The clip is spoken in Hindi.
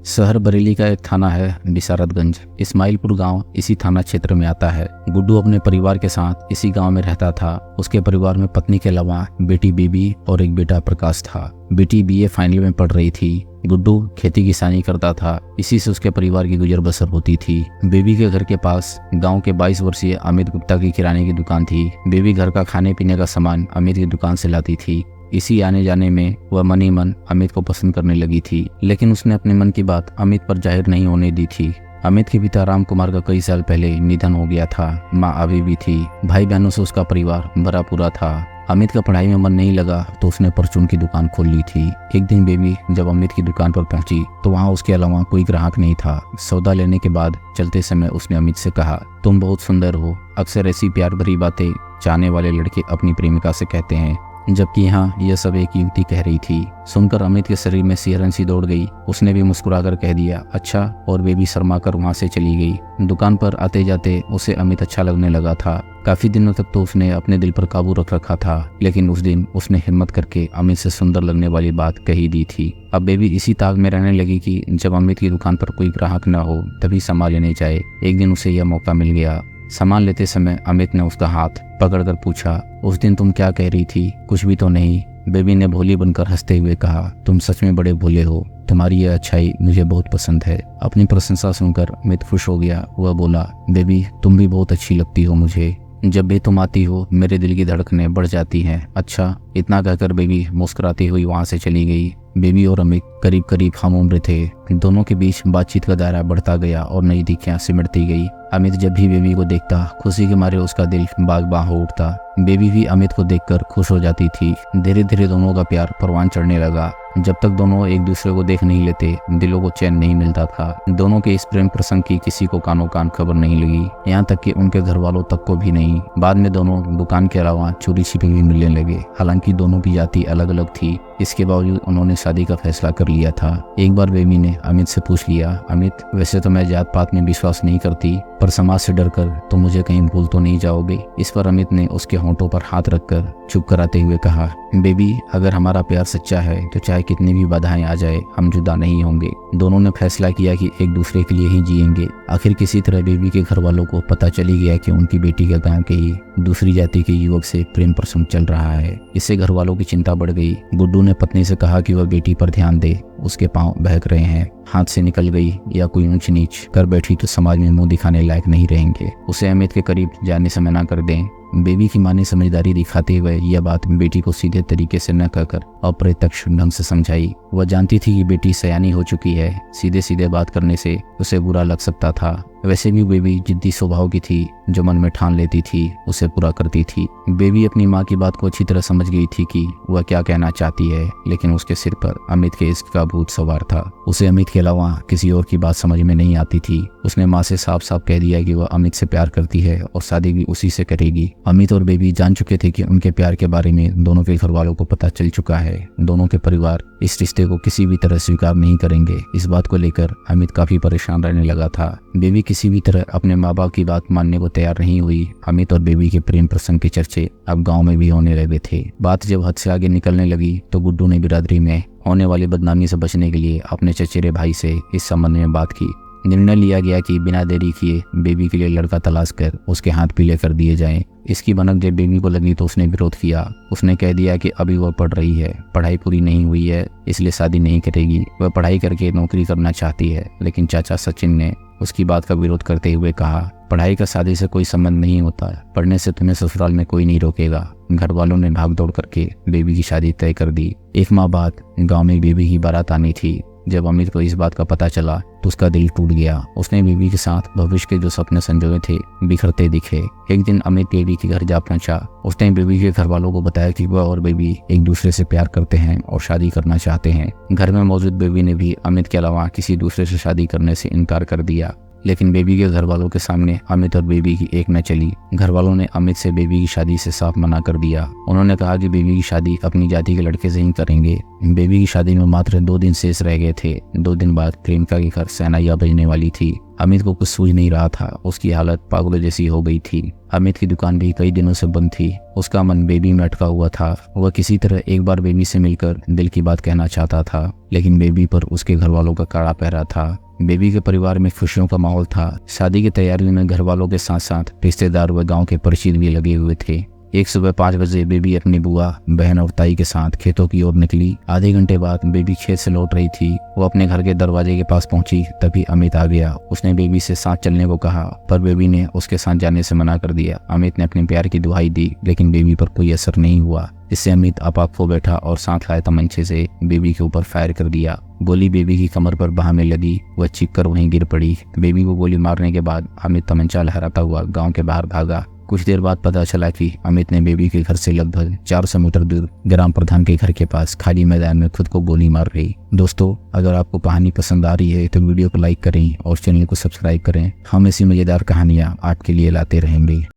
शहर बरेली का एक थाना है बिसारतगंज। इस्माइलपुर गांव इसी थाना क्षेत्र में आता है। गुड्डू अपने परिवार के साथ इसी गांव में रहता था। उसके परिवार में पत्नी के अलावा बेटी बीबी और एक बेटा प्रकाश था। बेटी बीए फाइनल में पढ़ रही थी। गुड्डू खेती किसानी करता था। इसी से उसके परिवार की गुजर बसर होती थी। बेबी के घर के पास गांव के 22 वर्षीय अमित गुप्ता की किराने की दुकान थी। बेबी घर का खाने पीने का सामान अमित की दुकान से लाती थी। इसी आने जाने में वह मन ही मन अमित को पसंद करने लगी थी, लेकिन उसने अपने मन की बात अमित पर जाहिर नहीं होने दी थी। अमित के पिता राम कुमार का कई साल पहले निधन हो गया था। माँ अभी भी थी। भाई बहनों से उसका परिवार भरा पूरा था। अमित का पढ़ाई में मन नहीं लगा तो उसने परचून की दुकान खोल ली थी। एक दिन बेबी जब अमित की दुकान पर पहुंची तो वहां उसके अलावा कोई ग्राहक नहीं था। सौदा लेने के बाद चलते समय उसने अमित से कहा, तुम बहुत सुंदर हो। अक्सर ऐसी प्यार भरी बातें चाहने वाले लड़के अपनी प्रेमिका से कहते हैं, जबकि यहाँ यह सब एक युवती कह रही थी। सुनकर अमित के शरीर में सिहरन सी दौड़ गई। उसने भी मुस्कुराकर कह दिया, अच्छा, और बेबी शर्माकर वहां से चली गई। दुकान पर आते जाते उसे अमित अच्छा लगने लगा था। काफी दिनों तक तो उसने अपने दिल पर काबू रख रखा था, लेकिन उस दिन उसने हिम्मत करके अमित से सुंदर लगने वाली बात कही दी थी। अब बेबी इसी ताक में रहने लगी कि जब अमित की दुकान पर कोई ग्राहक न हो तभी सामान लेने जाए। एक दिन उसे यह मौका मिल गया। सामान लेते समय अमित ने उसका हाथ पकड़कर पूछा, उस दिन तुम क्या कह रही थी? कुछ भी तो नहीं। बेबी ने भोली बनकर हंसते हुए कहा, तुम सच में बड़े भोले हो। तुम्हारी यह अच्छाई मुझे बहुत पसंद है। अपनी प्रशंसा सुनकर अमित खुश हो गया। वह बोला, बेबी तुम भी बहुत अच्छी लगती हो मुझे। जब भी तुम आती हो मेरे दिल की धड़कनें बढ़ जाती हैं। अच्छा, इतना कहकर बेबी मुस्कुराती हुई वहां से चली गई। बेबी और अमित करीब करीब हम उम्र थे। दोनों के बीच बातचीत का दायरा बढ़ता गया और नई दिक्कतें सिमटती गई। अमित जब भी बेबी को देखता खुशी के मारे उसका दिल बाग बाग हो उठता। बेबी भी अमित को देखकर खुश हो जाती थी। धीरे धीरे दोनों का प्यार परवान चढ़ने लगा। जब तक दोनों एक दूसरे को देख नहीं लेते दिलों को चैन नहीं मिलता था। दोनों के इस प्रेम प्रसंग की किसी को कानों कान खबर नहीं लगी, यहाँ तक कि उनके घर वालों तक को भी नहीं। बाद में दोनों दुकान के अलावा चोरी छिपे भी मिलने लगे। हालांकि दोनों की जाति अलग अलग थी, इसके बावजूद उन्होंने शादी का फैसला कर लिया था। एक बार बेबी ने अमित से पूछ लिया, अमित वैसे तो मैं जात पात में विश्वास नहीं करती, पर समाज से डरकर तुम मुझे कहीं भूल तो नहीं जाओगे? इस पर अमित ने उसके होंठों पर हाथ रखकर चुप कराते हुए कहा, बेबी अगर हमारा प्यार सच्चा है तो चाहे कितनी भी बाधाएं आ जाए हम जुदा नहीं होंगे। दोनों ने फैसला किया कि एक दूसरे के लिए ही जिएंगे। आखिर किसी तरह बेबी के घर वालों को पता चली गया कि उनकी बेटी का गांव के ही दूसरी जाति के युवक से प्रेम प्रसंग चल रहा है। इससे घर वालों की चिंता बढ़ गई। गुड्डू ने पत्नी से कहा कि वह बेटी पर ध्यान दे, उसके पांव बहक रहे हैं। हाथ से निकल गई या कोई ऊंच नीच कर बैठी तो समाज में मुंह दिखाने लायक नहीं रहेंगे। उसे अमित के करीब जाने से मना कर दें। बेबी की मां ने समझदारी दिखाते हुए यह बात बेटी को सीधे तरीके से न कहकर अप्रत्यक्ष ढंग से समझाई। वह जानती थी कि बेटी सयानी हो चुकी है, सीधे सीधे बात करने से उसे बुरा लग सकता था। वैसे भी बेबी जिद्दी स्वभाव की थी, जो मन में ठान लेती थी उसे पूरा करती थी। बेबी अपनी माँ की बात को अच्छी तरह समझ गई थी कि वह क्या कहना चाहती है, लेकिन उसके सिर पर अमित के इश्क का भूत सवार था। उसे अमित के अलावा किसी और की बात समझ में नहीं आती थी। उसने माँ से साफ साफ कह दिया कि वह अमित से प्यार करती है और शादी भी उसी से करेगी। अमित और बेबी जान चुके थे कि उनके प्यार के बारे में दोनों के घर वालों को पता चल चुका है। दोनों के परिवार इस रिश्ते को किसी भी तरह स्वीकार नहीं करेंगे। इस बात को लेकर अमित काफी परेशान रहने लगा था। बेबी किसी भी तरह अपने माँ बाप की बात मानने को तैयार नहीं हुई। अमित और बेबी के प्रेम प्रसंग के चर्चे अब गांव में भी होने लगे थे। बात जब हद से आगे निकलने लगी तो गुड्डू ने बिरादरी में होने वाली बदनामी से बचने के लिए अपने चचेरे भाई से इस संबंध में बात की। निर्णय लिया गया कि बिना देरी किए बेबी के लिए लड़का तलाश कर उसके हाथ पीले कर दिए जाएं। इसकी भनक जब बेबी को लगी तो उसने विरोध किया। उसने कह दिया कि अभी वह पढ़ रही है, पढ़ाई पूरी नहीं हुई है, इसलिए शादी नहीं करेगी। वह पढ़ाई करके नौकरी करना चाहती है। लेकिन चाचा सचिन ने उसकी बात का विरोध करते हुए कहा, पढ़ाई का शादी से कोई संबंध नहीं होता, पढ़ने से तुम्हें ससुराल में कोई नहीं रोकेगा। घर वालों ने भाग दौड़ करके बेबी की शादी तय कर दी। एक माह बाद गांव में बेबी की बारात आनी थी। जब अमित को इस बात का पता चला तो उसका दिल टूट गया। उसने बेबी के साथ भविष्य के जो सपने संजोए थे बिखरते दिखे। एक दिन अमित बेबी के घर जा पहुंचा। उसने बेबी के घर वालों को बताया कि वह और बेबी एक दूसरे से प्यार करते हैं और शादी करना चाहते हैं। घर में मौजूद बेबी ने भी अमित के अलावा किसी दूसरे से शादी करने से इनकार कर दिया। लेकिन बेबी के घर वालों के सामने अमित और बेबी की एक न चली। घर वालों ने अमित से बेबी की शादी से साफ मना कर दिया। उन्होंने कहा कि बेबी की शादी अपनी जाति के लड़के से ही करेंगे। बेबी की शादी में मात्र 2 दिन शेष रह गए थे। 2 दिन बाद प्रियंका के घर सहनाइयां बजने वाली थी। अमित को कुछ सूझ नहीं रहा था। उसकी हालत पागलों जैसी हो गई थी। अमित की दुकान भी कई दिनों से बंद थी। उसका मन बेबी में अटका हुआ था। वह किसी तरह एक बार बेबी से मिलकर दिल की बात कहना चाहता था, लेकिन बेबी पर उसके घर वालों का कड़ा पहरा था। बेबी के परिवार में खुशियों का माहौल था। शादी की तैयारियों में घर वालों के साथ साथ रिश्तेदार व गांव के परिचित भी लगे हुए थे। एक सुबह 5 बजे बेबी अपनी बुआ, बहन और ताई के साथ खेतों की ओर निकली। आधे घंटे बाद बेबी खेत से लौट रही थी। वो अपने घर के दरवाजे के पास पहुंची, तभी अमित आ गया। उसने बेबी से साथ चलने को कहा, पर बेबी ने उसके साथ जाने से मना कर दिया। अमित ने अपने प्यार की दुहाई दी, लेकिन बेबी पर कोई असर नहीं हुआ। इससे अमित आपाक हो बैठा और साथ लाए तमंचे से बेबी के ऊपर फायर कर दिया। गोली बेबी की कमर पर बाह में लगी। वह चीखकर वहीं गिर पड़ी। बेबी को गोली मारने के बाद अमित तमंचा लहराता हुआ गाँव के बाहर भागा। कुछ देर बाद पता चला कि अमित ने बेबी के घर से लगभग 400 मीटर दूर ग्राम प्रधान के घर के पास खाली मैदान में खुद को गोली मार गई। दोस्तों, अगर आपको कहानी पसंद आ रही है तो वीडियो को लाइक करें और चैनल को सब्सक्राइब करें। हम ऐसी मजेदार कहानियां आपके लिए लाते रहेंगे।